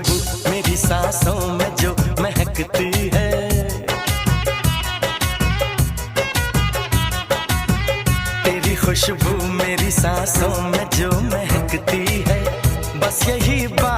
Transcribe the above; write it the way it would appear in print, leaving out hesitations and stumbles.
खुशबू मेरी सांसों में जो महकती है, तेरी खुशबू मेरी सांसों में जो महकती है, बस यही बात